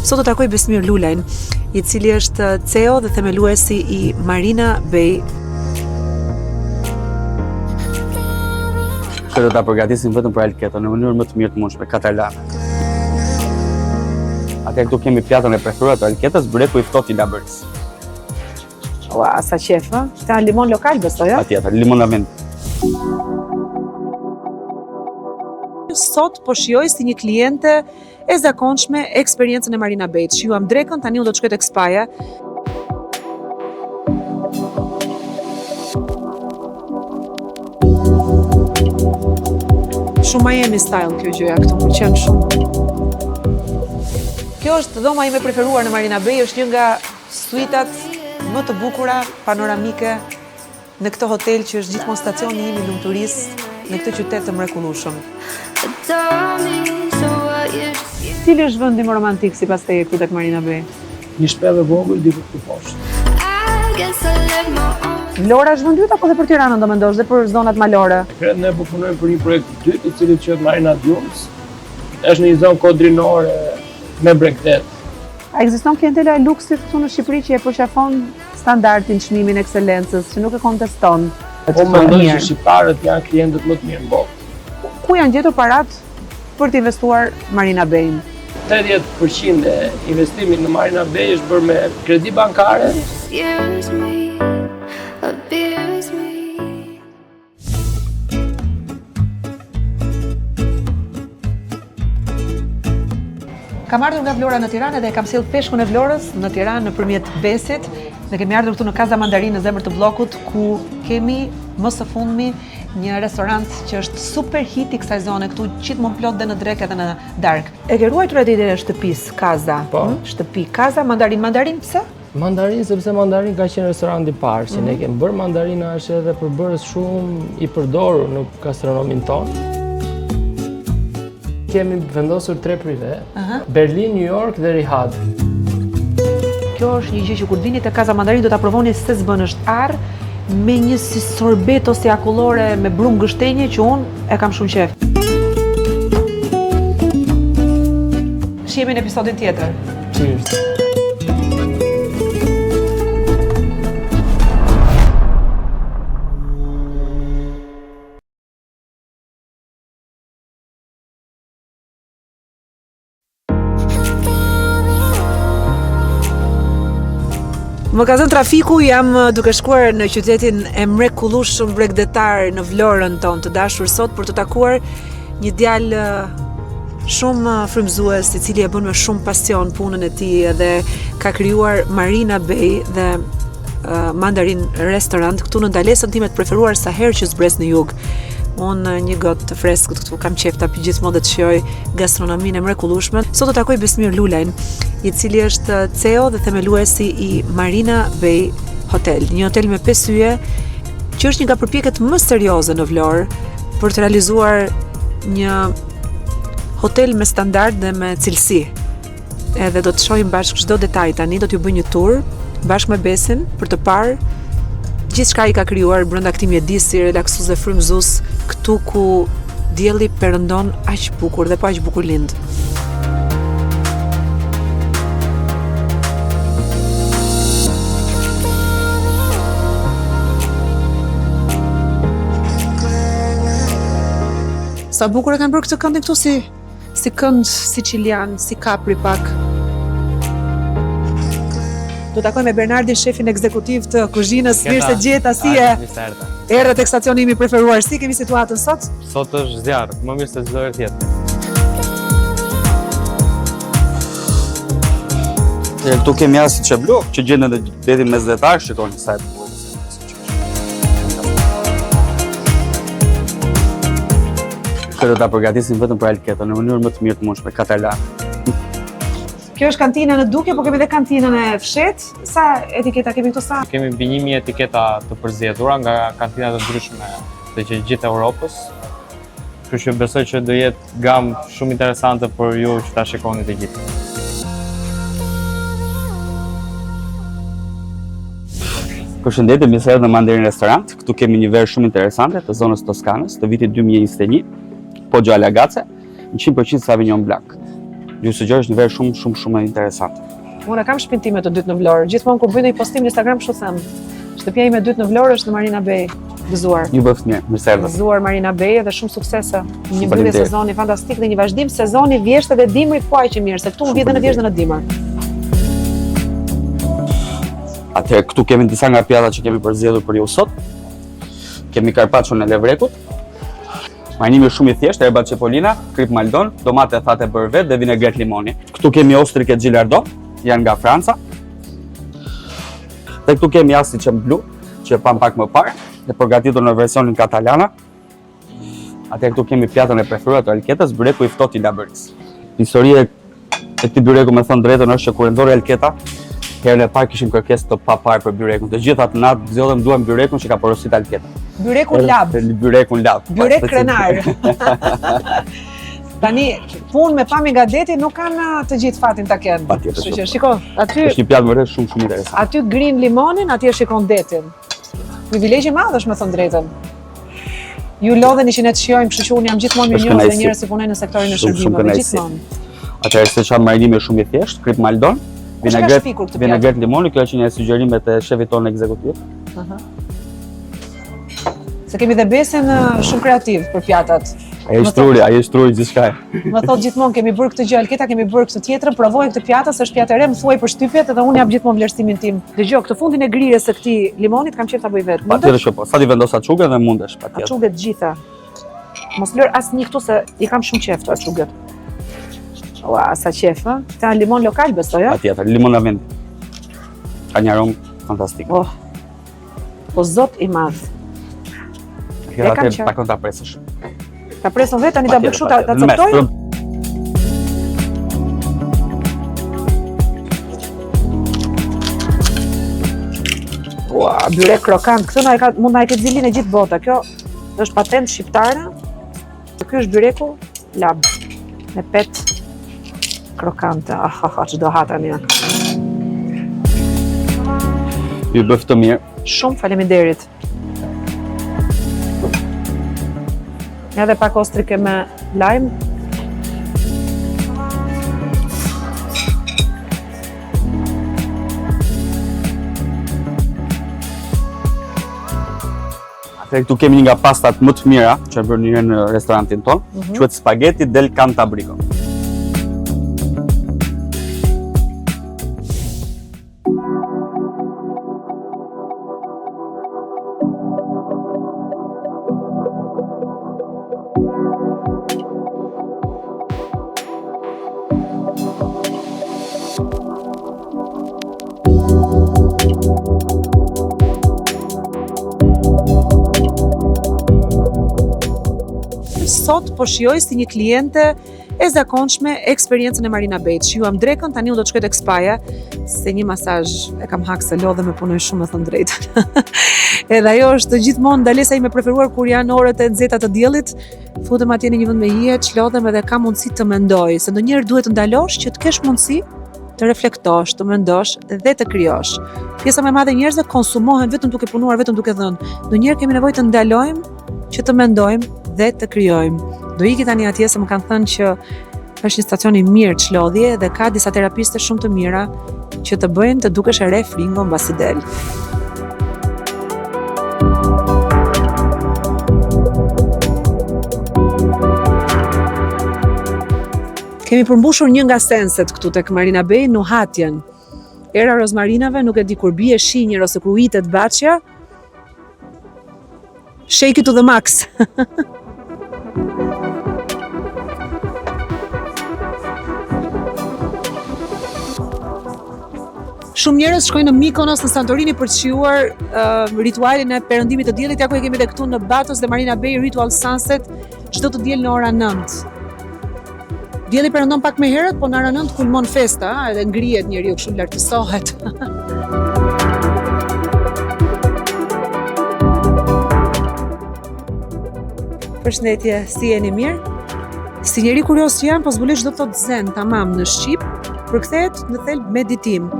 Sot do takoj Besmir Lulajn, i cili është CEO dhe themeluesi i Marina Bay. Do ta përgatisim vetëm për alketën në mënyrë më të mirë të mundshme, katalane. Atë këtu kemi pjatën e preferuar të alketës, breku i ftohtë i Labëris. Ua, sa qef, ë? Ta limon lokal besoj, ë? Patjetër, limon lavend. Sot po shijoj si një kliente e zakonshme eksperiencën e Marina Bay. Shijuam drekën, tani unë do të shkoj tek spaja. Shumë Miami style kjo gjëja këtu, më pëlqen shumë. Kjo është dhoma ime preferuar në Marina Bay, është një nga suitat më të bukura panoramike në këtë hotel që është gjithmonë stacioni im i lumturisë në këtë qytet të mrekullueshëm. Cili është vendi më romantik sipas teje këtu tek Marina Bay? Një shpellë e vogël diku këtu poshtë. Vlora është vendi yt apo edhe për Tiranën do mendosh dhe për zonat malore? Kretë ne po punojmë për një projekt të dytë, i cili quhet Marina Dunes. Është një zonë kodrinore me bregdet. A ekziston klientela e luksit këtu në Shqipëri që e përqafon standardin, çmimin, ekselencës, që nuk e konteston? Po mendoj që shqiptarët janë klientët më të mirë në botë. Ku janë gjetur parat për të investuar Marina Bay? 80% e investimit në Marina Bay është bërë me kredi bankare. Kam ardhur nga Vlora në Tiranë dhe kam sjellë peshkun e Vlorës në Tiranë nëpërmjet Besit. Ne kemi ardhur këtu në Casa Mandarin në zemër të bllokut, ku kemi më së fundmi një restorant që është super hit i kësaj zone, këtu gjithmonë plot dhe në drekë edhe në darkë. E ke ruajtur atë ide e shtëpisë Casa? Po. Shtëpi Casa Mandarin. Mandarin pse? Mandarin sepse Mandarin ka qenë restoranti i parë që ne kemi bërë. Mandarina është edhe përbërës shumë i përdorur në gastronomin tonë. Kemi vendosur 3 prive, Berlin, New York dhe Riyadh. Kjo është një gjë që kur vini te Casa Mandarin do ta provoni se s'bën është arr me një si sorbet ose akullore me brumë gështenje që unë e kam shumë qef. Shihemi në episodin tjetër. Cheers. Më ka zënë trafiku, jam duke shkuar në qytetin e mrekullueshëm bregdetar në Vlorën tonë të dashur sot për të takuar një djalë shumë frymëzues, i cili e bën me shumë pasion punën e tij dhe ka krijuar Marina Bay dhe Mandarin Restaurant këtu në ndalesën time të preferuar sa herë që zbres në jug. Unë një gotë të freskët këtu kam qef ta pi gjithmonë dhe të shijoj gastronominë e mrekullueshme. Sot do takoj Besmir Lulajn, i cili është CEO dhe themeluesi i Marina Bay Hotel, një hotel me 5 yje, që është një nga përpjekjet më serioze në Vlorë për të realizuar një hotel me standard dhe me cilësi. Edhe do të shohim bashkë çdo detaj tani, do t'ju bëj një tur bashkë me Besin për të parë gjithçka i ka krijuar brenda këtij mjedisi relaksues dhe frymëzues, këtu ku dielli perëndon aq bukur dhe po aq bukur lind. Sa bukur e kanë bërë këtë këndin këtu si kënd sicilian, si kapri pak. Do takoj me Bernardin, shefin ekzekutiv të kuzhinës. Mirë se gjeta, si e? Erdhe tek stacioni im i preferuar. Si kemi situatën sot? Sot është zjarr, më mirë se çdo herë tjetër. Këtu kemi asit që blok, që gjenë edhe detin mesdhetar, shikoni sa e bukur. Do ta përgatisim vetëm për alketën në mënyrë më të mirë të mundshme, katalane. Kjo është kantina në Duke, po kemi edhe kantinën e fshet. Sa etiketa kemi këtu sa? Kemi mbi 1000 etiketa të përzgjedhura nga kantina të ndryshme të gjithë Europës. Kështu që besoj që do jetë gamë shumë interesante për ju që ta shikoni të gjithë. Përshëndetje, mirë se erdhët në Mandarin Restaurant. Këtu kemi një verë shumë interesante të zonës Toskanës, të vitit 2021, Poggio alla Gaze, 100% Sauvignon Blanc. Ju sugjeroj është një verë shumë interesant. Unë kam shtëpinë time të dytë në Vlorë. Gjithmonë kur bëj një postim në Instagram kështu them. Shtëpia ime e dytë në Vlorë është në Marina Bay. Gëzuar. Ju bëft mirë, mirë se erdhët. Gëzuar Marina Bay dhe shumë suksese. Një mbyllje sezoni fantastik dhe një vazhdim sezoni vjeshtë dhe dimrit po aq mirë, se këtu vjen edhe në vjeshtë dhe në dimër. Atëherë këtu kemi disa nga pjatat që kemi përzgjedhur për ju sot. Kemi carpaccio në levrekut. Marinimi shumë i thjeshtë, erba cipollina, krip maldon, domate thate bërvet dhe vinegret limoni. Këtu kemi ostrike Gilardon, janë nga Franca. Dhe këtu kemi astiqen blu, që e pam pak më parë, dhe përgatitur në versionin katalana. Atëherë këtu kemi pjatën e preferuar të Elketës, byreku i ftohtë i Labëris. Historia e këtij byreku, me thënë drejtën, është që kur e ndori Elketa, herën e parë kishim kërkesë të paparë për byrekun. Të gjithat natë zgjodhem duam byrekun që ka porositur Elketa. Byrekun lab. Byrekun lab. Byrek krenar. Tani, punë me pamje nga deti nuk kanë të gjithë fatin ta kenë. Patjetër. Kështu që shiko, aty Është një pjatë vërtet shumë interesante. aty grin limonin, aty shikon detin. Privilegj i madh është me thënë drejtën. Ju lodheni që ne të shijojmë, kështu që unë jam gjithmonë mirënjohës dhe njerëz që punojnë në sektorin e shërbimeve, gjithmonë. Atëherë se çan marinimi është shumë i thjeshtë, krip maldon, vinegret limoni, kjo është një sugjerimet e shefit tonë ekzekutiv. Se kemi dhe Besin shumë kreativ për pjatat. Ai është truri gjithçka. Më thot gjithmonë kemi bërë këtë gjë Elketa, kemi bërë këtë tjetrën, provoj këtë pjatë, se është pjatë e re, më thuaj për shtypjet edhe unë jap gjithmonë vlerësimin tim. Dëgjoj, këtë fundin e grirës së këtij limonit kam qejf ta bëj vetë. Patjetër që po. Sa ti vendos açuge dhe mundesh patjetër. Açuget gjitha. Mos lër asnjë këtu se i kam shumë qejf të açuget. Ua, sa qejf, ë? Këta limon lokal besoj, ë? Patjetër, limon lavend. Ka një aromë fantastike. Oh. Po zot i madh. Atë pakon ta presësh. Ta preson vetë tani ta bëj kështu ta coptoj. Ua, byrek krokant. Këtë mund na e ketë zilin e gjithë bota. Kjo është patent shqiptare. Ky është byreku lab me pet krokante. Çdo ha tani. Ju bëf të mirë. Shumë faleminderit. Edhe pak ostrike me lajm. Këtu kemi një nga pastat më të mira që e bërë në restorantin ton, quhet spaghetti del Cantabrico. Sot po shijoj si një kliente e zakonshme eksperiencën e Marina Bayt. Shijuam drekën, tani unë do të shkoj tek spaja, se një masazh e kam hak se lodhe me punoj shumë me thënë drejtën. Edhe ajo është gjithmonë ndalesa ime e preferuar kur janë orët e nxehta të diellit. Futem atje në një vend me hije, çlodhem edhe kam mundësi të mendoj, se ndonjëherë duhet të ndalosh që të kesh mundësi të reflektosh, të mendosh dhe të krijosh. Pjesa më e madhe e njerëzve konsumohen vetëm duke punuar, vetëm duke dhënë. Ndonjëherë kemi nevojë të ndalojmë që të mendojmë dhe të krijojmë. Do iki tani atje se më kanë thënë që është një stacion i mirë çlodhje dhe ka disa terapiste shumë të mira që të bëjnë të dukesh e re fringo mbasi del. Kemi përmbushur një nga senset këtu tek Marina Bay, nuhatjen. Era rozmarinave, nuk e di kur bie shinjër ose kur ujitet baçja. Shake it to the max. Shumë njerëz shkojnë në Mykonos, në Santorini për të shijuar ritualin e perëndimit të diellit, ja ku e kemi edhe këtu në Batos dhe Marina Bay Ritual Sunset, çdo të diel në ora 9. Dielli perëndon pak më herët, po në ora 9 kulmon festa, edhe ngrihet njeriu kështu lartësohet. Përshëndetje, si jeni mirë? Si njeri kurioz që jam, po zbulisht do të thotë zen, tamam në shqip, përkthehet në thelb meditim.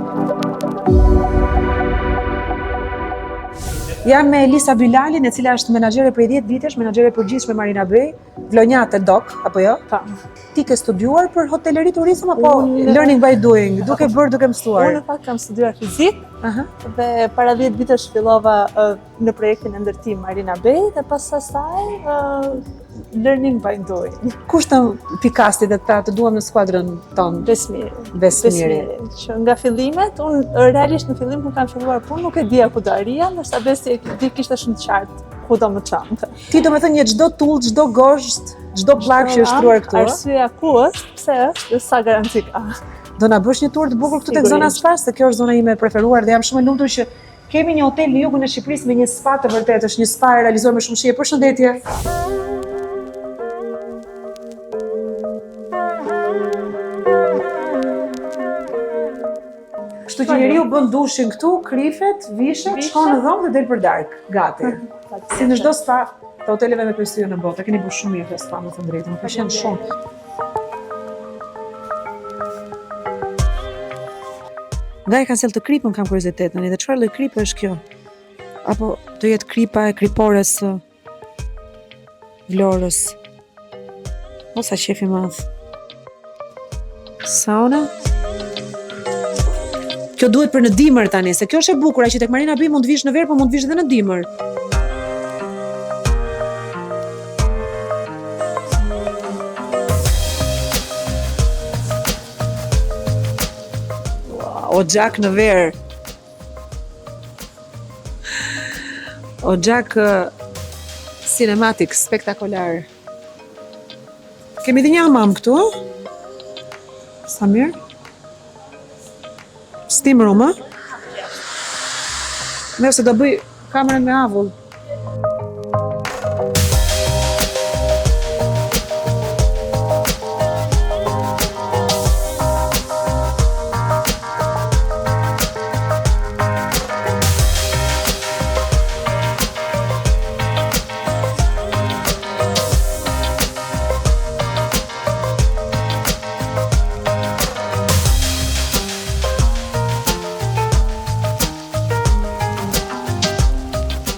Jam me Elisa Bilalin, e cila është menaxhere prej 10 vitesh, menaxhere përgjithshme Marina Bay, vlonjate dok, apo jo? Po. Ti ke studiuar për hoteleri turizëm apo Unë- learning by doing, duke mësuar? Unë në fakt kam studiuar fizik Aha. dhe para 10 vitesh fillova në projektin e ndërtim Marina Bay dhe pas asaj learning by doing. Kush të pikasti dhe ta të duam në skuadrën tonë? Besmiri. Besmiri. Që nga fillimet, unë realisht në fillim kur kam filluar punë nuk e dija ku do arija, ndërsa Besi e kishte shumë të qartë ku do më çonte. Ti do me thënë një çdo tull, çdo gosht, çdo pllak që është shtruar këtu. Arsyeja ku është, pse është, dhe sa garanci ka. Do na bësh një tur të bukur këtu tek Sigurisht. zona spa, se kjo është zona ime e preferuar dhe jam shumë e lumtur që kemi një hotel në jugun e Shqipërisë me një spa të vërtetë, është një spa e realizuar me shumë shije. Përshëndetje. Kështu që njeriu bën dushin këtu, krifet, vishet, shkon në dhomë dhe del për darkë, gati. Si në çdo spa të hoteleve me pyetje në botë, keni bërë shumë mirë këtë spa, më thënë drejtën, më pëlqen shumë. Nga e kanë sjellë të kripën kam kuriozitet, dhe çfarë lloj kripe është kjo? Apo do jetë kripa e kripores së Vlorës? O sa qef i madh. Sauna? Kjo duhet për në dimër tani, se kjo është e bukur, që tek Marina Bay mund të vish në verë, po mund të vish edhe në dimër. O gjak në verë. O gjak cinematic, spektakolar. Kemi dhe një hamam këtu, sa mirë? Steam room, a? Nëse do bëj kamerën me avull.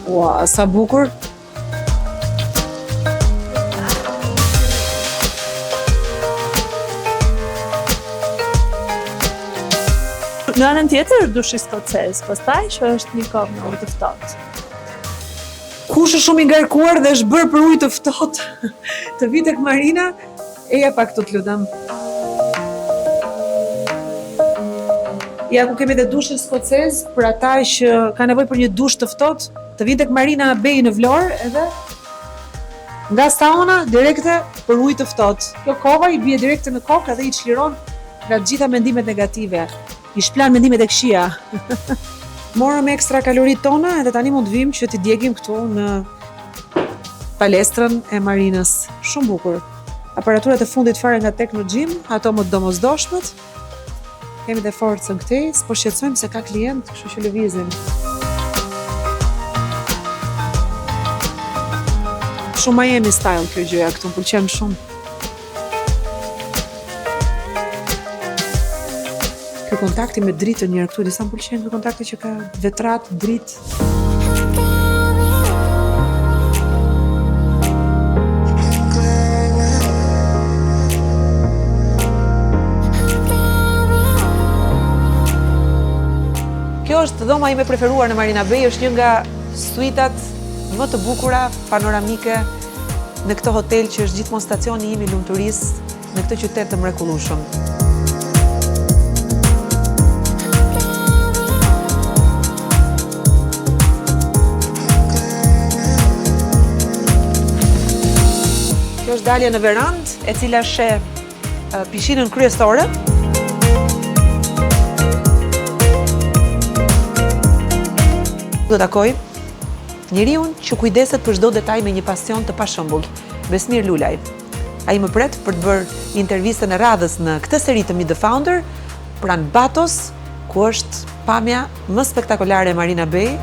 Ua, sa bukur. Në anën tjetër dushi skocez, pastaj që është një kohë në ujë të ftohtë. Kush është shumë i ngarkuar dhe është bërë për ujë të ftohtë të vi tek Marina, eja pak këtu të lutem. Ja ku kemi dhe dushin skocez për ata që ka nevojë për një dush të ftohtë, të vinë tek Marina Bay në Vlorë edhe nga sauna direkte për ujë të ftohtë. Kjo kova i bie direkte në kokë dhe i çliron nga të gjitha mendimet negative. I shplan mendimet e këqija. Morëm ekstra kalorit tona edhe tani mund të vim që t'i djegim këtu në palestrën e Marinës. Shumë bukur. Aparaturat e fundit fare nga Technogym, ato më të domosdoshmet. Kemi dhe forcën këtej, s'po shqetësojmë se ka klient, kështu që lëvizim. Shumë Miami style kjo gjëja këtu, më pëlqen shumë. Ky kontakti me dritën njërë këtu, disa më pëlqen ky kontakti që ka vetrat, dritë. Kjo është dhoma ime preferuar në Marina Bay, është një nga suitat më të bukura panoramike në këtë hotel që është gjithmonë stacioni im i lumturisë në këtë qytet të mrekullueshëm. Kjo është dalje në verandë, e cila sheh pishinën kryesore. Do takoj njeriun që kujdeset për çdo detaj me një pasion të pashëmbull, Besmir Lulaj. Ai më pret për të bërë intervistën e radhës në këtë seri të Meet the Founder, pranë Batos, ku është pamja më spektakolare e Marina Bay.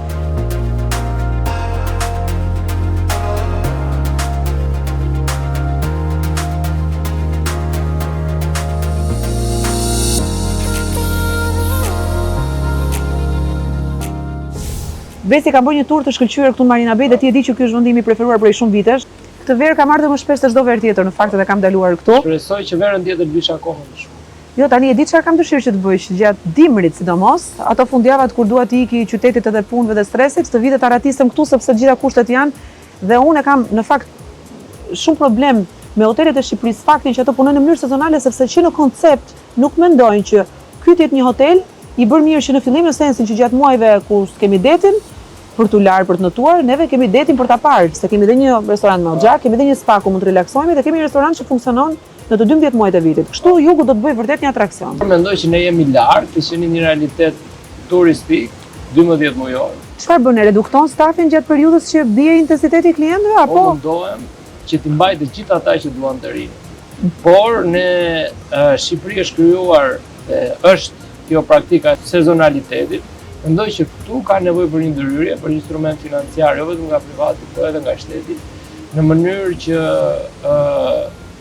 Besi ka bërë një tur të shkëlqyer këtu në Marina Bay dhe ti e di që ky është vendimi i preferuar prej shumë vitesh. Këtë verë kam ardhur më shpesh se çdo verë tjetër, në fakt edhe kam daluar këtu. Shpresoj që verën tjetër të vish akoma më shumë. Jo, tani e di çfarë kam dëshirë që të bëj gjatë dimrit sidomos, ato fundjavat kur dua të iki qytetit edhe punëve dhe stresit, të vitet aratisem këtu sepse gjitha kushtet janë dhe unë kam në fakt shumë problem me hotelet e Shqipërisë faktin që ato punojnë në mënyrë sezonale sepse që në koncept nuk mendojnë që ky të jetë një hotel i bërë mirë që në fillim në sensin që gjatë muajve ku kemi detin për t'u larë për të notuar, neve kemi detin për ta parë, se kemi dhe një restorant Moxha, kemi dhe një spa ku mund të relaksojmë dhe kemi një restorant që funksionon në të 12 muajt e vitit. Kështu jugu do të bëj vërtet një atraksion. Mendoj që ne jemi larg, të qenë një realitet turistik 12 mujor. Çfarë bën, redukton stafin gjatë periudhës që bie intensiteti i klientëve apo? Po mundohem që t'i mbaj të gjithë ata që duan të rinë. Por në Shqipëri është krijuar është kjo praktika e sezonalitetit. Mendoj që këtu ka nevojë për një ndërhyrje, për instrument financiar, jo vetëm nga privati, por edhe nga shteti, në mënyrë që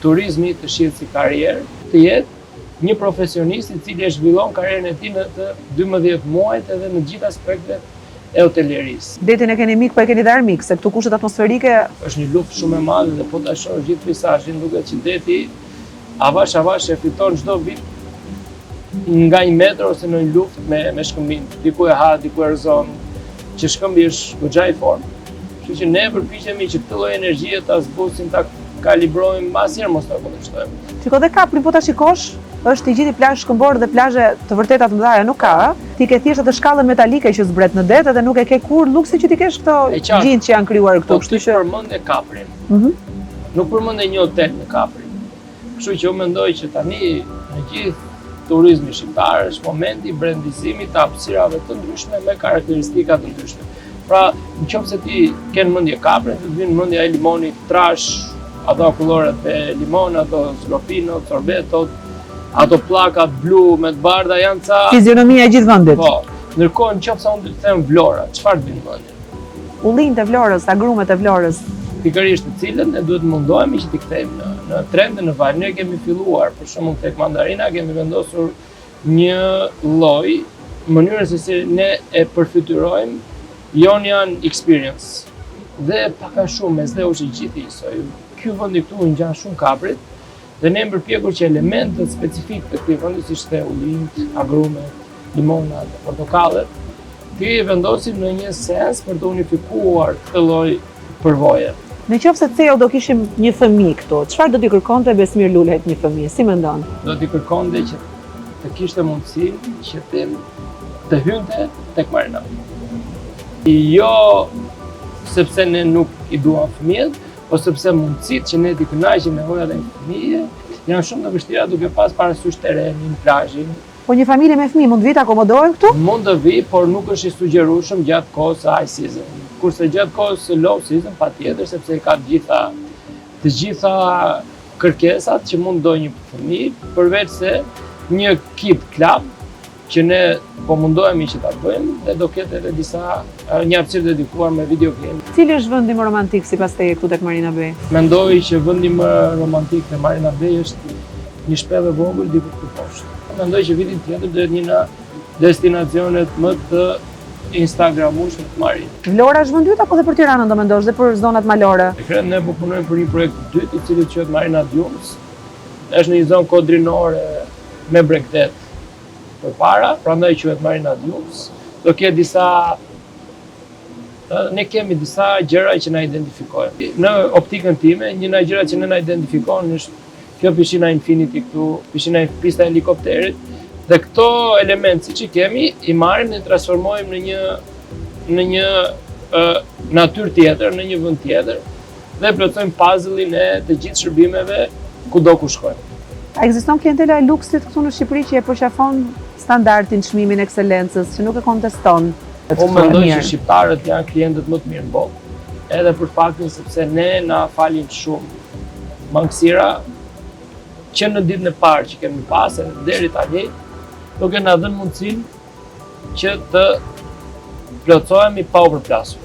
turizmi të shihet si karrierë, të jetë një profesionist i cili e zhvillon karrierën e tij në të 12 muajt edhe në gjithë aspektet e hotelerisë. Detin e keni mik, po e keni dhe armik, se këtu kushtet atmosferike Është një luftë shumë e madhe dhe po ta shoh gjithë peizazhin, duket që deti avash e fiton çdo vit nga 1 metër ose në një luftë me shkëmbin. Diku e ha, diku e rrezon, që shkëmbi është goxha i fortë. Kështu që ne përpiqemi që këtë lloj energjie ta zbusim, ta kalibrojmë, asnjëherë mos ta kundërshtojmë. Shiko dhe kaprin, po ta shikosh, është i gjithë i plazh shkëmbor dhe plazhe të vërteta të mëdha nuk ka, ë? Ti ke thjesht atë shkallën metalike që zbret në det dhe nuk e ke kur luksin që ti kesh këto gjinjë që janë krijuar këtu, kështu që përmendë kaprin. Nuk përmendë një hotel në kaprin. Kështu që unë mendoj që tani në gjithë turizmi shqiptar është momenti i brendizimit të hapësirave të ndryshme me karakteristika të ndryshme. Pra, nëse ti ke në mendje kaprin, të vinë në mendje ai limoni trash, ato kulloret me limon, ato slopinot, sorbetot, ato pllakat blu me të bardha janë ca fizionomia e gjithë vendit. Po, ndërkohë nëse unë të them Vlora, çfarë të vinë në mendje? Ullinjtë e Vlorës, agrumet e Vlorës. Pikërisht të cilën ne duhet mundohemi që t'i kthejmë në trend dhe në val. Ne kemi filluar, për shembull tek mandarina, kemi vendosur një lloj mënyrë se si ne e përfytyrojmë Ionian Experience. Dhe pak a shumë mes dhe është i gjithë isoj. Ky vend këtu i ngjan shumë kaprit dhe ne jemi përpjekur që elementet specifik të këtij vendi si shte ullinjt, agrumet, limonat, portokallet, ti vendosim në një sens për të unifikuar këtë lloj përvoje. Në qoftë se CEO do kishim një fëmijë këtu, çfarë do t'i kërkonte Besmir Lulhet një fëmijë? Si mendon? Do t'i kërkonte që të kishte mundësinë që të hynte tek Marina. Jo sepse ne nuk i duam fëmijët, po sepse mundësitë që ne t'i kënaqim nevojat e fëmijëve janë shumë të vështira duke pas parasysh terrenin, plazhin. Po një familje me fëmijë mund të vi të akomodohet këtu? Mund të vi, por nuk është i sugjerueshëm gjatë kohës së high season. Kurse gjatë kohës së low season patjetër, sepse ka të gjitha kërkesat që mund dojë një fëmijë, përveç se një kid club që ne po mundohemi që ta bëjmë dhe do ketë edhe një hapësirë dedikuar me video game. Cili është vendi më romantik sipas teje këtu tek Marina Bay? Mendoj që vendi më romantik te Marina Bay është një shpellë e vogël diku këtu poshtë. Mendoj që vitin tjetër do jetë një nga destinacionet më të instagramueshme të Marit. Vlora është vend dytë apo dhe për Tiranën do mendosh dhe për zonat malore? Konkret ne po punojmë për një projekt të dytë i cili quhet Marina Dunes. Është në një zonë kodrinore me bregdet përpara, prandaj quhet Marina Dunes. Do ketë ne kemi disa gjëra që na identifikojnë. Në optikën time, një nga gjërat që ne na identifikojnë është kjo pishina Infinity këtu, pista e helikopterit, dhe këto element siç i kemi, i marrim dhe i transformojmë në një natyrë tjetër, në një vend tjetër, dhe plotësojmë puzzle-in e të gjithë shërbimeve kudo ku shkojmë. A ekziston klientela e luksit këtu në Shqipëri që e përqafon standardin, çmimin, ekselencës, që nuk e konteston? Unë mendoj që shqiptarët janë klientët më të mirë në botë, edhe për faktin sepse ne na falin shumë mangësira që në ditën e parë që kemi pasur deri tani, duke na dhënë mundësinë që të plotësohemi pa u përplasur.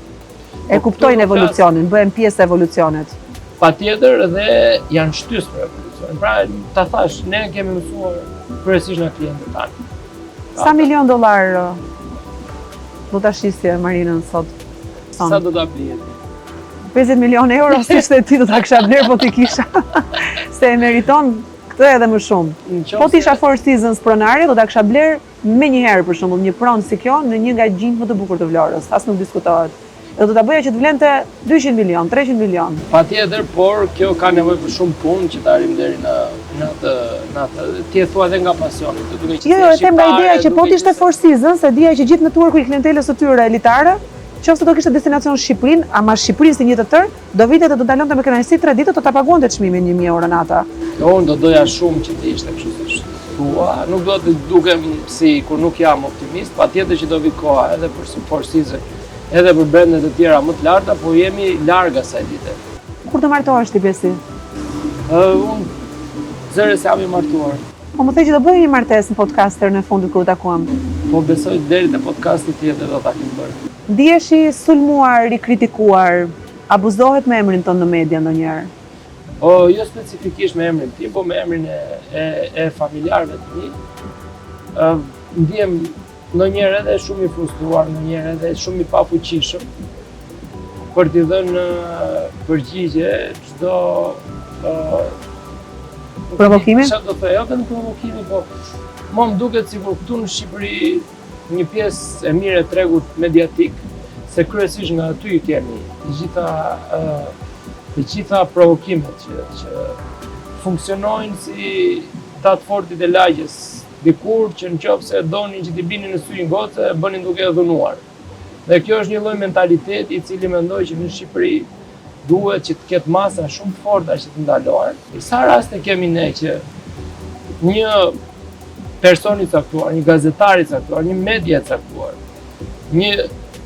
E kuptojnë evolucionin, bëhen pjesë e evolucionit. Patjetër dhe janë shtysë për evolucionin. Pra, ta thash, ne kemi mësuar kryesisht nga klientët tanë. Sa $1 milion do ta shisje Marinën sot? Sa do ta blihet? 50 milion euro, si shte ti do ta kisha bler, po ti kisha. Se e meriton këtë edhe më shumë. Po ti isha Four Seasons pronare, do ta kisha bler me njëherë për shembull një pronë si kjo në një nga gjinjtë më të bukur të Vlorës, as nuk diskutohet. Dhe do ta bëja që të vlente 200 milion, 300 milion. Patjetër, por kjo ka nevojë për shumë punë që të arrim deri në atë. Ti e thua edhe nga pasioni. Jo, e them nga ideja që po ti ishte Four Seasons, e dija që gjithë networku i klientelës së tyre elitare, qoftë do kishte destinacion në Shqipërinë, ama Shqipërinë si një të tërë, do vinte dhe do dalonte me kënaqësi 3 ditë, do ta paguante çmimin 1000 euro nata. Unë do doja shumë që ti ishte kështu si thua. Nuk do të dukem si kur nuk jam optimist, patjetër që do vi koha edhe për Four Seasons, edhe për brendet e tjera më të larta, po jemi larg asaj dite. Kur të martohesh ti Besi? Unë zëre se jam i martuar. Po më thej që do bëj një martesë në podcaster në fundit kur u takuam. Po besoj deri te podcasti tjetër do ta kem bërë. Ndiheshi sulmuar, rikritikuar, abuzohet me emrin tonë në media ndonjëherë? Jo specifikisht me emrin tim, po me emrin e familjarëve të mi. Ndihem ndonjëherë edhe shumë i frustruar, ndonjëherë edhe shumë i pafuqishëm për t'i dhënë përgjigje çdo provokimi? Çfarë do të thojë, jo vetëm provokimi, po më duket sikur këtu në Shqipëri një pjesë e mirë e tregut mediatik, se kryesisht nga aty i kemi të gjitha provokimet që funksionojnë si tatë fortit e lagjes, dikur që nëse donin që t'i binin në sy goce, e bënin duke e dhunuar. Dhe kjo është një lloj mentaliteti i cili mendoj që në Shqipëri duhet që të ketë masa shumë të forta që të ndalohen. Sa raste kemi ne që një person i caktuar, një gazetar i caktuar, një media i caktuar, një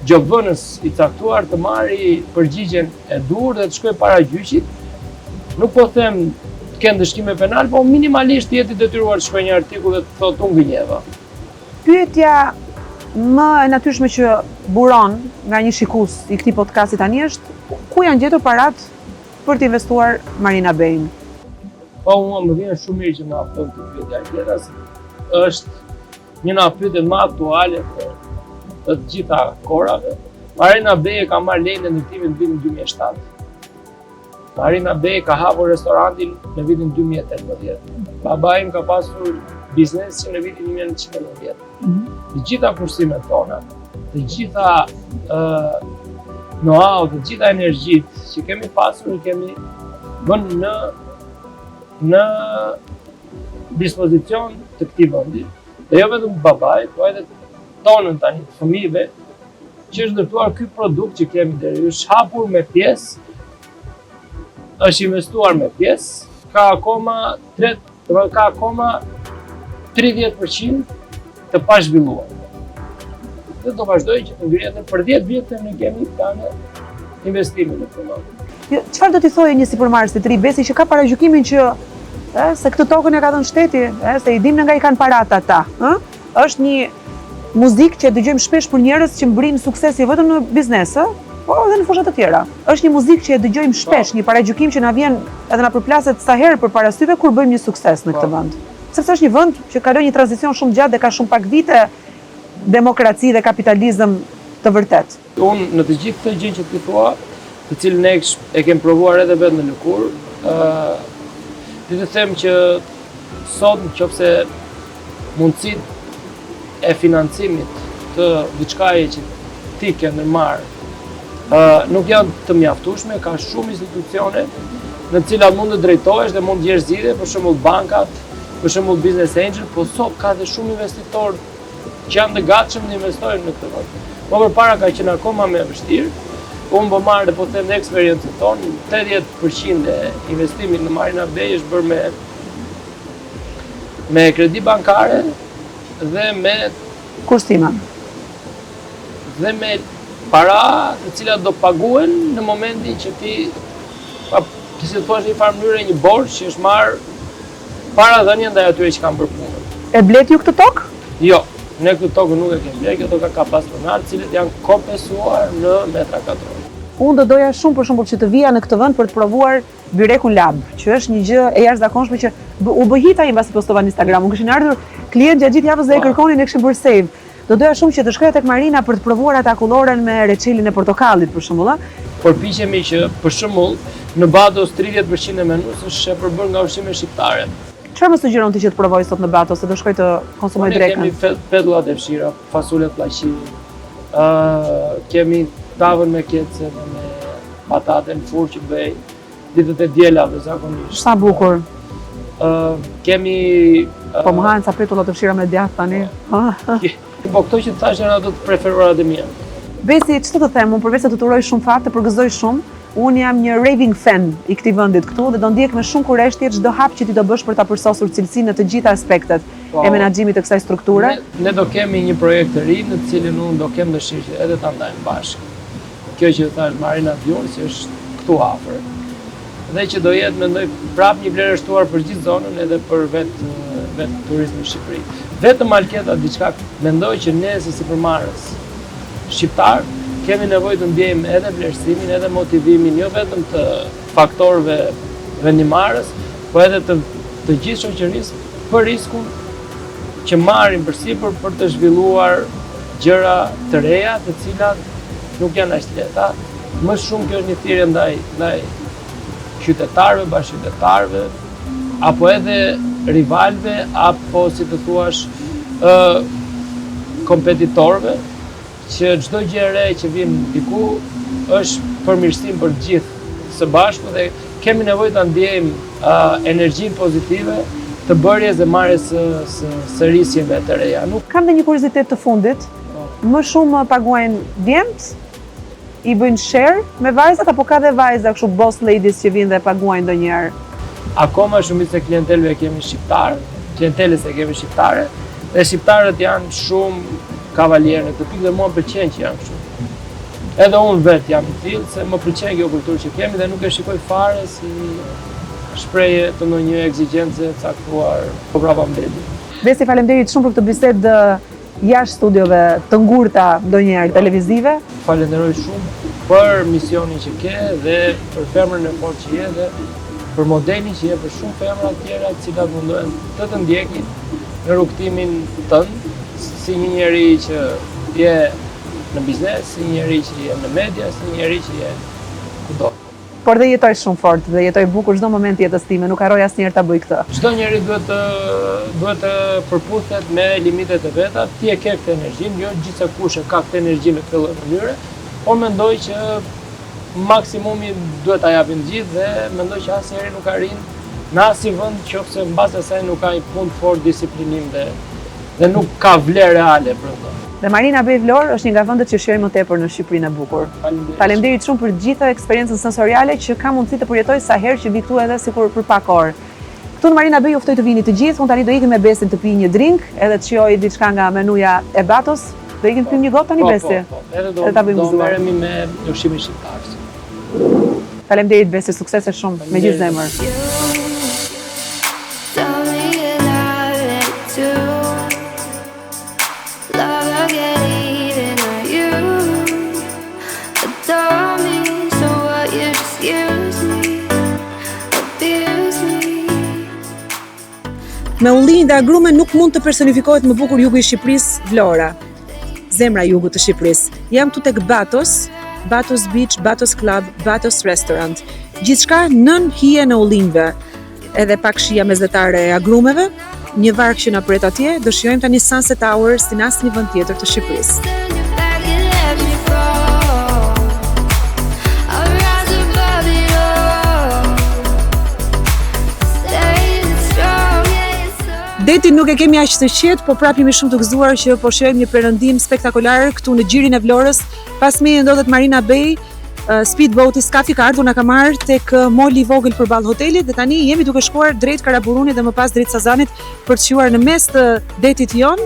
gjobënës i caktuar të marri përgjigjen e dur dhe të shkojë para gjyqit, nuk po them të kenë dëshkime penal, po minimalisht jetë i detyruar të shkojë një artikull dhe të thotë unë gënjeva. Pyetja më e natyrshme që buron nga një shikues i këtij podcasti tani është ku janë gjetur parat për të investuar Marina Bejnë? Po mua më vjen shumë mirë që më afton të pyetja tjetër, është një nga pyetjet më aktuale të gjitha kohërave. Marina Bej ka marrë lejnë në ndërtimin në vitin 2007. Marina Bej ka hapur restorantin në vitin 2018. Baba im ka pasur biznesin në vitin 1990. Të gjitha kursimet tona, të gjitha know-how, të gjitha energjitë që kemi pasur, kemi vënë në dispozicion të këtij vendi. Dhe jo vetëm babait, po edhe tonën tani të fëmijëve, që është ndërtuar ky produkt që kemi deri, është hapur me pjesë, është investuar me pjesë, ka akoma 30% të pazhvilluar. Dhe do vazhdoj që të ngrihet për 10 vjet ne kemi planë investime në këtë. Çfarë do t'i thojë një sipërmarrës i ri Besi që ka paragjykimin që se këtë tokën e ka dhënë shteti, se i dimë nga i kanë parat ata, është një muzikë që dëgjojmë shpesh për njerëz që mbrin suksesi vetëm në biznes, po edhe në fusha të tjera. Është një muzikë që e dëgjojmë shpesh, një paragjykim që na vjen edhe na përplaset sa herë përpara syve kur bëjmë një sukses në këtë vend. Sepse është një vend që kalon një tranzicion shumë gjatë dhe ka shumë pak vite demokraci dhe kapitalizëm të vërtet. Unë në të gjithë këtë gjë që ti thua, të cilën ne e kem provuar edhe vetë në lëkurë, ti të them që sot nëse mundësitë e financimit të diçkaje që ti ke ndërmarrë nuk janë të mjaftueshme, ka shumë institucione në të cilat mund të drejtohesh dhe mund të jesh zgjidhje, për shembull bankat, për shembull business angel, po sot ka dhe shumë investitorë që janë të gatshëm të investojnë në këtë vend. Po përpara ka qenë akoma më vështirë. Unë po marr dhe po them në eksperiencën tonë, 80% e investimit në Marina Bej është bërë me kredi bankare dhe me kursime. Dhe me para të cilat do paguen në momentin që ti si të thuash në një farë mënyrë një borxh që është marrë para dhënia ndaj atyre që kanë bërë punën. E blet ju këtë tokë? Jo, ne këtë tokë nuk e kemi bler, kjo tokë ka pas pronar, të cilët janë kompensuar në metra katror. Unë do doja shumë për shembull që të vija në këtë vend për të provuar Byrekun Lab, që është një gjë e jashtëzakonshme që u bë hit ai mbasi postova në Instagram. Unë kishin ardhur klientë gjatë gjithë javës dhe e kërkonin, e kishin bërë save. Do doja shumë që të shkoja tek Marina për të provuar ata kulloren me reçelin e portokallit për shembull, Përpiqemi që për shembull në Batos 30% e menus është e përbërë nga ushqime shqiptare. Çfarë më sugjeron ti që të provoj sot në Batos, se do shkoj të konsumoj drekën? Kemi petullat e fshira, fasulet pllaqi, kemi tavën me kece, me patate në furrë që bëj, ditët e dielave zakonisht. Sa bukur. Kemi Po më hahen ca petulla të fshira me djathtë tani. po këto që thash janë ato të preferuarat e mia. Besi, ç'të të them, unë përveç se të të uroj shumë fat, të përgëzoj shumë, unë jam një raving fan i këtij vendit këtu dhe do ndjek me shumë kurreshtje çdo hap që ti do bësh për ta përsosur cilësinë në të gjitha aspektet e menaxhimit të kësaj strukture. Ne do kemi një projekt të ri në të cilin unë do kem dëshirë që edhe ta ndajmë bashkë. Kjo që thash Marina Bjorsi është këtu afër. Dhe që do jetë mendoj prap një vlerë shtuar për gjithë zonën edhe për vetë turizmin në Shqipëri. Vetëm Alketa diçka mendoj që ne si sipërmarrës shqiptar kemi nevojë të ndjejmë edhe vlerësimin, edhe motivimin jo vetëm të faktorëve vendimarrës, po edhe të gjithë shoqërisë për riskun që marrin përsipër për të zhvilluar gjëra të reja, të cilat nuk janë aq lehta. Më shumë kjo është një thirrje ndaj qytetarëve, bashkëqytetarëve, apo edhe rivalëve, apo si të thuash kompetitorëve, që çdo gjë e re që vjen diku është përmirësim për gjithë së bashku dhe kemi nevojë ta ndjejmë energjinë pozitive të bërjes dhe marrjes së risjeve të reja. Kam dhe një kuriozitet të fundit. Më shumë paguajnë djemt, i bëjnë share me vajzat apo ka dhe vajza kështu boss ladies që vinë dhe paguajnë ndonjëherë? Akoma shumica e klientelëve kemi shqiptar, klientelës e kemi shqiptare, dhe shqiptarët janë shumë kavalierë në këtë pikë dhe mua më pëlqen që janë kështu. Edhe unë vetë jam i tillë se më pëlqen kjo kulturë që kemi dhe nuk e shikoj fare si shprehje të ndonjë eksigjence caktuar brapa mbledhjes. Besi, faleminderit shumë për këtë bisedë jashtë studiove të ngurta ndonjëherë televizive. Falenderoj shumë për misionin që ke dhe për femrën e fortë që je dhe për modelin që je për shumë femra të tjera të cilat mundohen të ndjekin në rrugtimin tënd, si një njeri që je në biznes, si një njeri që je në media, si një njeri që je kudo. Por dhe jetoj shumë fort dhe jetoj bukur çdo moment të jetës time, nuk harroj asnjëherë ta bëj këtë. Çdo njeri duhet të përputhet me limitet e veta, ti e ke këtë energjinë, jo gjithsekush e ka këtë energji në këtë lloj mënyre, por mendoj që maksimumi duhet ta japin gjithë dhe mendoj që asnjëri nuk arrin në asnjë vend nëse mbas asaj nuk ka një punë fort disiplinim dhe nuk ka vlerë reale brenda. Dhe Marina Bey Vlorë është një nga vendet që shijoj më tepër në Shqipërinë e bukur. Faleminderit shumë për gjithë eksperiencën sensoriale që kam mundësi të përjetoj sa herë që vi këtu edhe sikur për pak orë. Këtu në Marina Bey ju ftoj të vini të gjithë, unë tani do ikim me Besin të pi një drink, edhe të shijoj diçka nga menuja e Batos. Do ikim të pim një gotë tani Besi. Edhe do merremi me ushqimin shqiptar. Faleminderit Besi, suksese shumë me gjithë zemër. Me ullin dhe agrume nuk mund të personifikohet më bukur jugu i Shqipërisë, Vlora. Zemra jugut të Shqipërisë. Jam këtu tek Batos, Batos Beach, Batos Club, Batos Restaurant. Gjithçka nën hije në ullinjve. Edhe pak shija mesdhetare e agrumeve, një varg që na pret atje, do shijojmë tani Sunset Tower si në asnjë vend tjetër të Shqipërisë. Detin nuk e kemi aq të qetë, po prap jemi shumë të gëzuar që po shijojmë një perëndim spektakolar këtu në gjirin e Vlorës. Pas meje ndodhet Marina Bey, speedboati Skafi ka ardhur na ka marrë tek moli i vogël përballë hotelit dhe tani jemi duke shkuar drejt Karaburunit dhe më pas drejt Sazanit për të qiuar në mes të detit jon,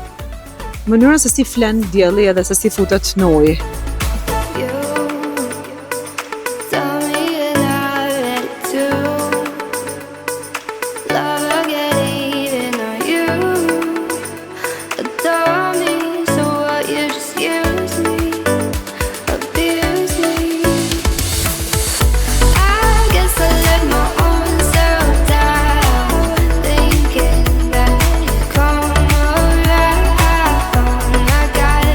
mënyrën se si flen dielli edhe se si futet në ujë. I got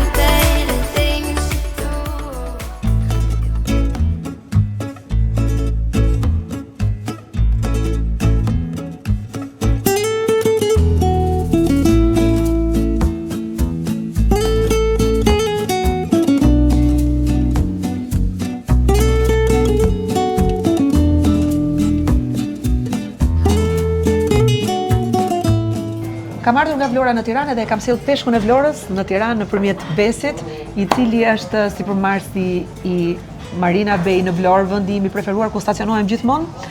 Vlora në Tiranë dhe kam sjell peshkun e Vlorës në Tiranë nëpërmjet Besit, i cili është sipërmarrësi i Marina Bay në Vlorë, vendi im i preferuar ku stacionohem gjithmonë.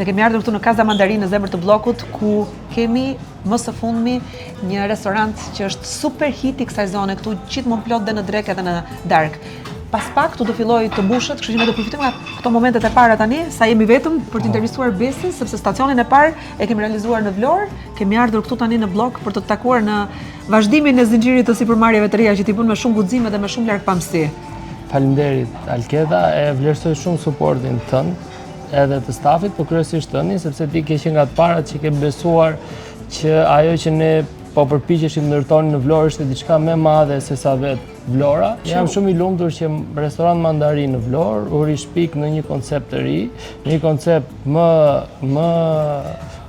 Dhe kemi ardhur këtu në Casa Mandarin në zemër të bllokut, ku kemi më së fundmi një restorant që është super hit i kësaj zone, këtu gjithmonë plot dhe në drekë edhe në darkë. Pas pak këtu do filloj të mbushet, kështu që ne do përfitojmë nga këto momentet e para tani, sa jemi vetëm për të intervistuar Besin, sepse stacionin e parë e kemi realizuar në Vlorë, kemi ardhur këtu tani në blok për të takuar në vazhdimin e zinxhirit të sipërmarrjeve të reja që t'i bën me shumë guxim dhe me shumë largpamësi. Faleminderit Alkeda, e vlerësoj shumë suportin tënd edhe të stafit, por kryesisht tëndin, sepse ti ke qenë nga të parat që ke besuar që ajo që ne po përpiqeshim ndërtonin në Vlorë ishte diçka më e madhe se sa vetë Vlora. Jam shumë i lumtur që restorant Mandarin në Vlorë u rishpik në një koncept të ri, një koncept më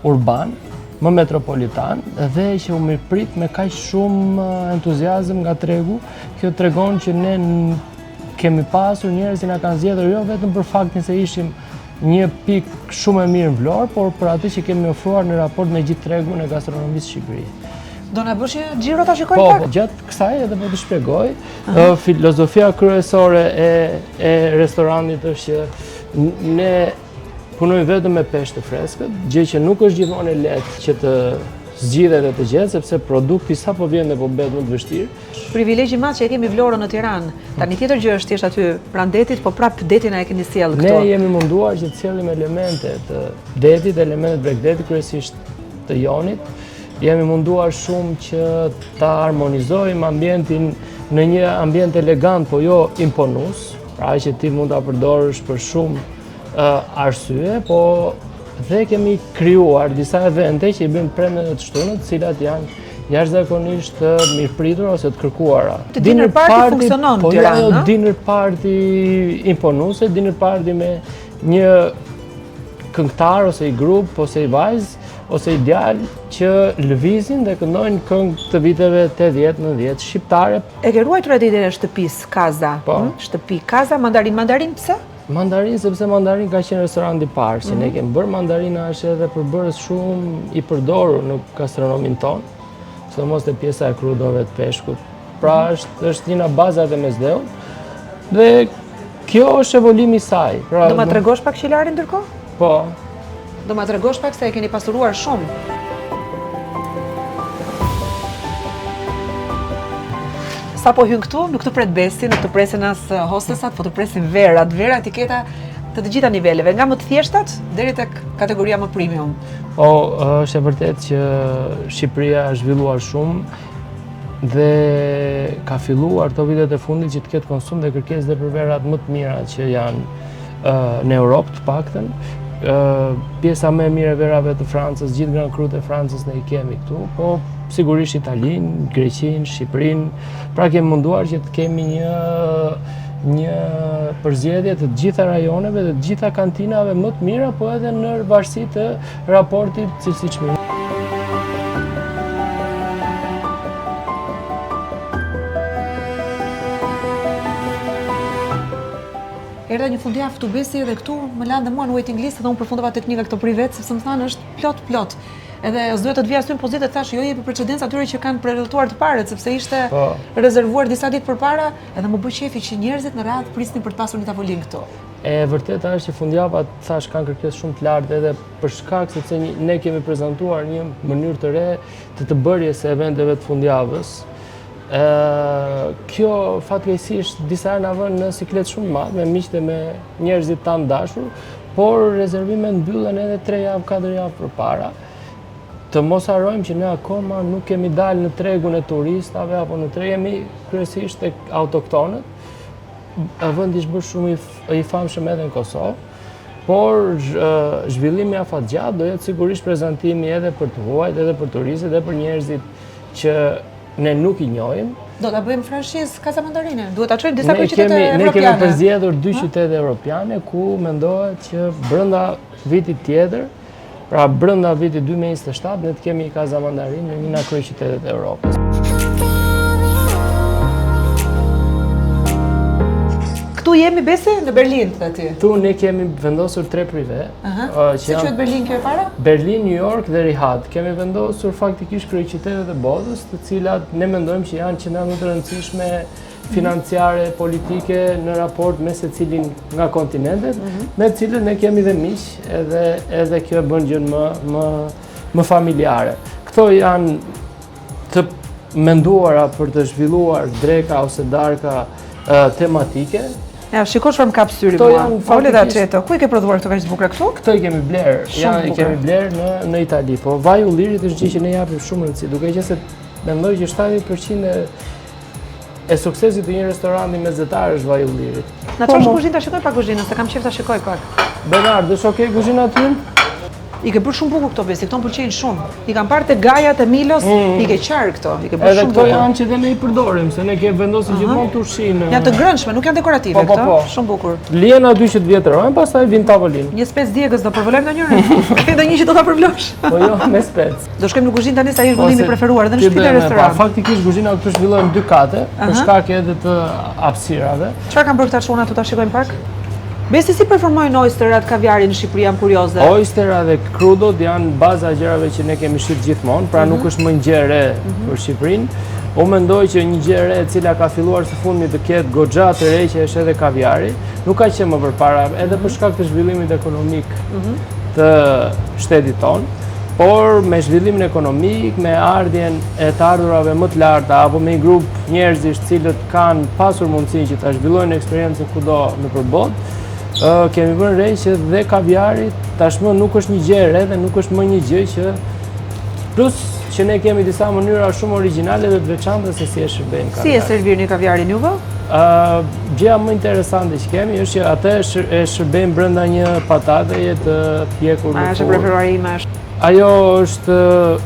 urban, më metropolitan dhe që u mirëprit me kaq shumë entuziazëm nga tregu. Kjo tregon që ne kemi pasur njerëz që na kanë zgjedhur jo vetëm për faktin se ishim një pikë shumë e mirë në Vlorë, por për atë që kemi ofruar në raport me gjithë tregun e gastronomisë Shqipëri. Do na bësh një xhiro ta shikoj Po, pak? gjatë kësaj edhe po të shpjegoj. Filozofia kryesore e restorantit është që ne punojmë vetëm me peshk të freskët, gjë që nuk është gjithmonë e lehtë që të zgjidhet e të gjetë, sepse produkti sapo vjen dhe po bëhet më të vështirë. Privilegji i madh që e kemi Vlorën në Tiranë. Tani tjetër gjë është thjesht aty pranë detit, po prap detin e keni sjell këtu. Ne jemi munduar që të sjellim elemente të detit, elementet bregdetit, kryesisht të jonit. Jemi munduar shumë që ta harmonizojmë ambientin në një ambient elegant, po jo imponues, pra që ti mund ta përdorësh për shumë arsye, po dhe kemi krijuar disa evente që i bëjmë premte të shtunët, të cilat janë jashtëzakonisht të mirëpritur ose të kërkuara. Dinner party funksionon në Tiranë, jo dinner party imponuese, dinner party me një këngëtar ose i grup ose i vajzë ose i djalë që lëvizin dhe këndojnë këngë të viteve 80-90 shqiptare. E ke ruajtur atë idenë e shtëpisë Casa? Po. Shtëpi Casa Mandarin. Mandarin pse? Mandarin sepse Mandarin ka qenë restoranti i parë që ne kemi bërë. Mandarina është edhe përbërës shumë i përdorur në gastronomin tonë, sidomos te pjesa e krudove të peshkut. Pra është një nga bazat e mesdheut dhe kjo është evolimi i saj. Pra, Do ma tregosh pak qilarin ndërkohë? Po. Do ma tregosh pak se e keni pasuruar shumë. Sa po hyn këtu, nuk të pret Besi, nuk të presin as hostesat, po të presin verat, etiketa të të gjitha niveleve, nga më të thjeshtat deri tek kategoria më premium. Po, është e vërtet që Shqipëria është zhvilluar shumë dhe ka filluar këto vitet e fundit që të ketë konsum dhe kërkesë dhe për verat më të mira që janë në Europë të paktën. Pjesa më e mirë e verave të Francës, gjithë Grand Cru të Francës ne i kemi këtu, po sigurisht Italinë, Greqinë, Shqipërinë. Pra kemi munduar që të kemi një përzgjedhje të gjitha rajoneve dhe të gjitha kantinave më të mira, po edhe në varësi të raportit cilësi-çmimi. Erdha një fundjavë këtu Besi dhe këtu më lanë dhe mua në waiting list dhe unë përfundova teknika këtë privet, sepse më thanë është plot. Edhe s'duhet të të vija sy në pozitë të thash, jo jepi precedencë atyre që kanë prerëtuar të parët, sepse ishte rezervuar disa ditë përpara, edhe më bëj qefi që njerëzit në radhë prisnin për të pasur një tavolinë këtu. E vërteta është që fundjavat thash kanë kërkesë shumë të lartë edhe për shkak sepse ne kemi prezantuar një mënyrë të re të bërjes së eventeve të fundjavës. Kjo fatkeqësisht disa na vën në siklet shumë të madh me miq dhe me njerëzit tanë dashur, por rezervimet mbyllen edhe 3 javë, 4 javë përpara. Të mos harrojmë që ne akoma nuk kemi dalë në tregun e turistave apo në treg, jemi kryesisht tek autoktonët. Vendi është bërë shumë i famshëm edhe në Kosovë, por zhvillimi afatgjatë do jetë sigurisht prezantimi edhe për të huajt, edhe për turistët, edhe për njerëzit që ne nuk i njohim. Do ta bëjmë franshizë Casa Mandarine. Duhet ta çojmë disa qytete evropiane. Ne kemi përzgjedhur 2 qytete evropiane ku mendohet që brenda vitit tjetër, pra brenda vitit 2027, ne të kemi Casa Mandarin në një nga kryeqytetet e Europës. Këtu këtu jemi Besi në Berlin të ti? Tu ne kemi vendosur 3 prive. Si quhet Berlin kjo e para? Berlin, New York dhe Riyadh. Kemi vendosur faktikisht kryeqytetet e botës, të cilat ne mendojmë që janë qendra më të rëndësishme financiare, politike në raport me secilin nga kontinentet, me të cilët ne kemi dhe miq, edhe kjo e bën gjën më familjare. Këto janë të menduara për të zhvilluar dreka ose darka tematike. Ja, shiko çfarë më kap syri Këto mua. janë Fole dhe faktikisht- aceto. Ku i ke prodhuar këto kaq të bukura këtu? Këto i kemi bler, Shumë i bukur. kemi bler në Itali, po vaj ullirit është gjë që ne japim shumë rëndësi, duke qenë se mendoj që 70% e suksesit të një restoranti mezetar është vaj ullirit. Na çosh kuzhinë ta shikoj pak kuzhinën, se kam qejf ta shikoj pak. Bernard, është okay kuzhina ty? I ke bërë shumë bukur këto Besi, këto më pëlqejnë shumë. I kam parë te Gaja te Milos, i ke qarë këto, i ke bërë Edhe shumë këto bukur. janë që dhe ne i përdorim, se ne kemi vendosur gjithmonë tushinë. Janë të ngrënshme, nuk janë dekorative Po, këto. po. Shumë bukur. Lihen aty që të vjetërojnë, pastaj vin tavolinë. Një spec djegës do përvolojmë ndonjërin. Ke ndonjë që do ta përvlosh? Po jo, me spec. Do shkojmë në kuzhinë tani sa është vendimi i preferuar edhe në Ti shtëpi dhe bëjmë, restorant. faktikisht kuzhina këtu zhvillohet në 2 kate, për shkak edhe të hapësirave. Çfarë kanë bërë këta çuna tu ta shikojmë pak? Besi si performojnë oysterat kaviari në Shqipëri, jam kurioze. Oystera dhe krudot janë baza e gjërave që ne kemi shit gjithmonë, pra nuk është më një gjë e re për Shqipërinë. Unë mendoj që një gjë e re e cila ka filluar së fundmi të ketë goxha të re që është edhe kaviari, nuk ka qenë më përpara, edhe për shkak të zhvillimit ekonomik të shtetit tonë, por me zhvillimin ekonomik, me ardhjen e të ardhurave më të larta apo me një grup njerëzish cilët kanë pasur mundësinë që ta zhvillojnë eksperiencën kudo nëpër botë, kemi vënë re që dhe kaviari tashmë nuk është një gjë e re dhe nuk është më një gjë që plus që ne kemi disa mënyra shumë origjinale dhe të veçanta se si e shërbejmë Si e kaviarin. servirni kaviarin juve? Gjëja më interesante që kemi është që atë e shërbejmë brenda një patateje të pjekur A në është e furrë. preferuari ime është. Ajo është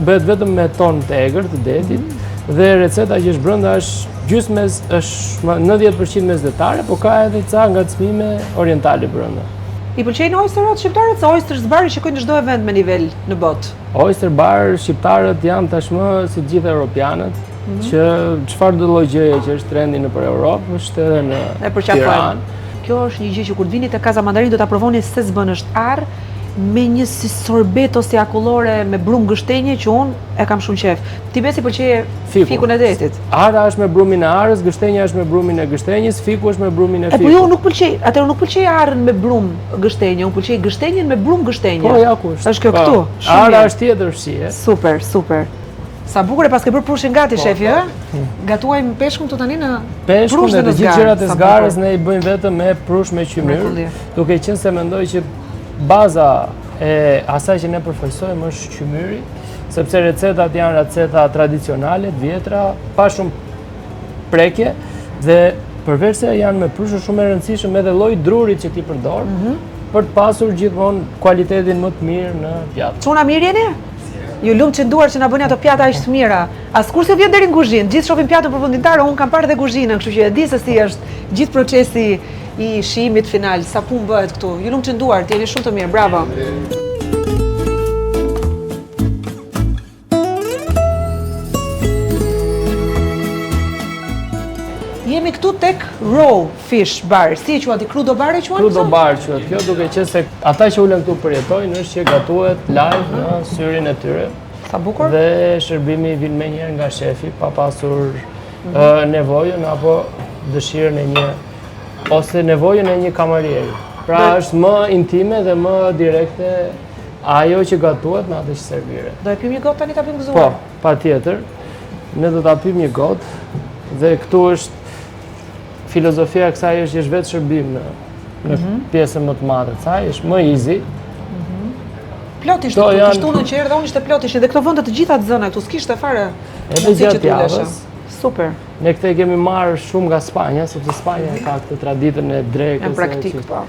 bëhet vetëm me ton të egër të detit dhe receta që është brenda është gjysmës është 90% mesdhetare, por ka edhe ca ngacmime orientale brenda. I pëlqejnë oysterat shqiptarët se oysters bar i shikojnë në çdo event me nivel në botë. Oyster bar shqiptarët janë tashmë si të gjithë europianët, që çfarë do lloj gjëje që është trendi nëpër Europë, është edhe në E përqafojnë. Tiranë. Kjo është një gjë që kur vini te Casa Mandarin do ta provoni se s'bën është arr me një si sorbet ose akullore me brum gështenje që unë e kam shumë qef. Ti Besi pëlqej fikun e detit. Ara është me brumin e arës, gështenja është me brumin e gështenjës, fiku është me brumin e E po fikut. jo, nuk pëlqej, atëherë nuk pëlqej arrën me brum gështenje, unë pëlqej gështenjen me brum gështenje. Po ja ku është. Është kjo Po, këtu. Shumë Ara mirë. është tjetër fshije. Super, super. Sa bukur e pas ke bërë prushin gati, shefi, ë? Gatuajmë peshkun këtu tani në Peshkun prush dhe në të gjithë zgarë, gjërat e sa zgarës bukur. ne i bëjmë vetëm me prush me qymyr, Mrekulli. duke qenë se mendoj që baza e asaj që ne përfaqësojmë është qymyri, sepse recetat janë receta tradicionale, të vjetra, pa shumë prekje dhe përveç se janë me prush është shumë e rëndësishëm edhe lloji i drurit që ti përdor për të pasur gjithmonë kualitetin më të mirë në pjatë. Çuna mirë jeni? Ju lumë që nduar që na bëni ato pjata aq të mira. Askush se vjen deri në kuzhinë, gjithë shohin pjatën përfundimtare, unë kam parë dhe kuzhinën, kështu që e di se si është gjithë procesi i shijimit final, sa punë bëhet këtu. Ju lumë që nduar, jeni shumë të mirë, bravo. Jemi këtu tek Raw Fish Bar. Si e quat i Crudo Bar e quat? Crudo bar quhet kjo, duke qenë se ata që ulen këtu përjetojnë është që gatuhet live në syrin e tyre. Sa bukur. Dhe shërbimi vjen me njëherë nga shefi pa pasur nevojën apo dëshirën e një ose nevojën e një kamarieri. Pra është më intime dhe më direkte ajo që gatuhet me atë që servire. Do e pim një gotë tani ta pim Po, gëzuar. patjetër. Ne do ta pim një gotë dhe këtu është filozofia e kësaj është që është vetë shërbim në pjesën më të madhe të saj, është më easy. Plot ishte Këto këtu, janë- kështu në që erdha unë ishte plot ishte dhe këto vende të gjitha të zëna këtu, s'kishte fare. Edhe mundësi që gjatë t'ulesha. javës. Super, Ne këtë e kemi marrë shumë nga Spanja, sepse Spanja ka këtë traditën e drekës. jam praktik, që- po.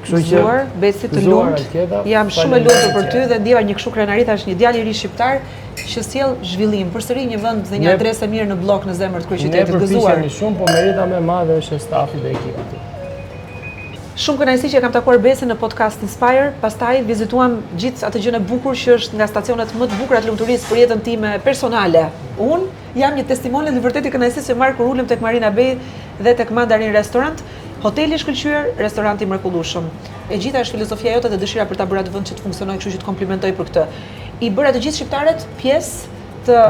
Kështu që Gëzuar, Besi të gëzuar, lumt. Alketa, Jam shumë e faleminderit lumtur për ty që- dhe ndjeva një kështu krenarita është një djalë i ri shqiptar që sjell zhvillim. Përsëri një vend dhe një Ne- adresë mirë në blok në zemër të Ne kryeqytetit. Gëzuar. përpiqemi shumë, po merita më e madhe është e stafit dhe ekipit. Shumë kënaqësi që e kam takuar Besin në podcast Inspire, pastaj vizituam gjithë atë gjën e bukur që është nga stacionet më të bukura të lumturisë për jetën time personale. Unë jam një testimone në vërtetë kënaqësisë që marr kur ulem tek Marina Bay dhe tek Mandarin Restaurant. Hoteli i shkëlqyer, restoranti i mrekullueshëm. E gjitha është filozofia jote dhe dëshira për ta bërë atë vend që të funksionojë, kështu që të komplimentoj për këtë. I bëra të gjithë shqiptarët pjesë të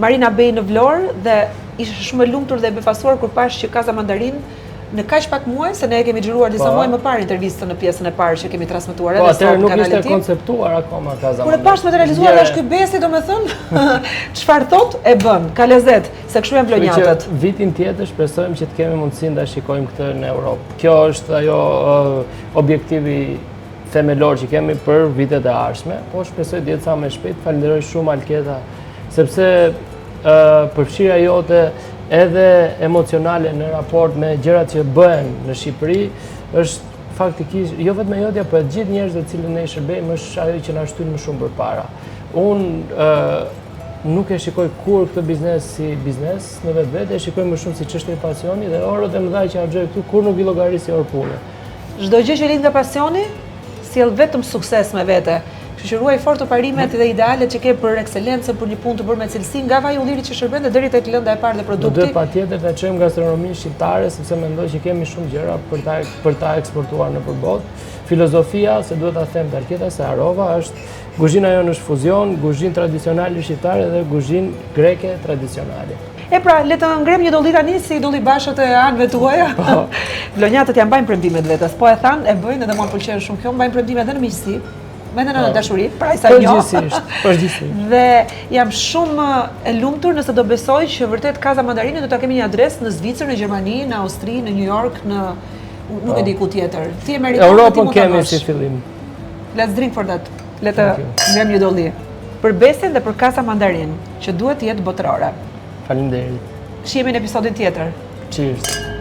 Marina Bay në Vlorë dhe isha shumë e lumtur dhe e befasuar kur pash që Casa Mandarin në kaq pak muaj, se ne e kemi xhiruar disa muaj më parë intervistën në pjesën e parë që kemi transmetuar Po, edhe atëherë sot nuk në ishte kanalin tim. konceptuar akoma Casa Kur e pash materializuar dhe është ky besi, domethënë, çfarë thot e bën, ka lezet, se kështu janë vlonjatët. Vitin tjetër shpresojmë që të kemi mundësinë ta shikojmë këtë në Europë. Kjo është ajo objektivi themelor që kemi për vitet e ardhshme, po shpresoj të jetë sa më shpejt. Falenderoj shumë Alketa, sepse përfshirja jote edhe emocionale në raport me gjërat që bëhen në Shqipëri është faktikisht jo vetëm jotja, por e gjithë njerëzve të cilën ne i shërbejmë është ajo që na shtyn më shumë përpara. Unë nuk e shikoj kur këtë biznes si biznes në vetvete, e shikoj më shumë si çështje pasioni dhe orët e mëdha që harxoj këtu kur nuk i llogaris orë pune. Çdo gjë që lind nga pasioni sjell vetëm sukses me vete. Kështu që ruaj fort të parimet dhe idealet që ke për ekselencën, për një punë të bërë me cilësi, nga vaj ullirit që shërben dhe deri tek lënda e parë dhe produkti. Do të patjetër të çojmë gastronominë shqiptare sepse mendoj që kemi shumë gjëra për ta eksportuar nëpër botë. Filozofia, se duhet ta them Alketa se harova, është kuzhina jonë është fuzion, kuzhinë tradicionale shqiptare dhe kuzhinë greke tradicionale. E pra, le të ngrem një dolli tani si dolli bashët e anëve tuaja. Vlonjatët janë mbajnë premtimet vetes, po e thanë, e bëjnë edhe mua më pëlqen shumë kjo, mbajnë premtimet edhe në miqësi. Mende në dashuri, pra sa njo. Përgjithsisht. Dhe jam shumë e lumtur nëse do besoj që vërtet Casa Mandarini do ta kemi një adresë në Zvicër, në Gjermani, në Austri, në New York, në nuk e di ku tjetër. Ti amerikan, Europën kemi si fillim. Let's drink for that. Le të ngrem një dolli. Për besin dhe për Casa Mandarin, që duhet të jetë botërore. Faleminderit. Shihemi në episodin tjetër. Cheers.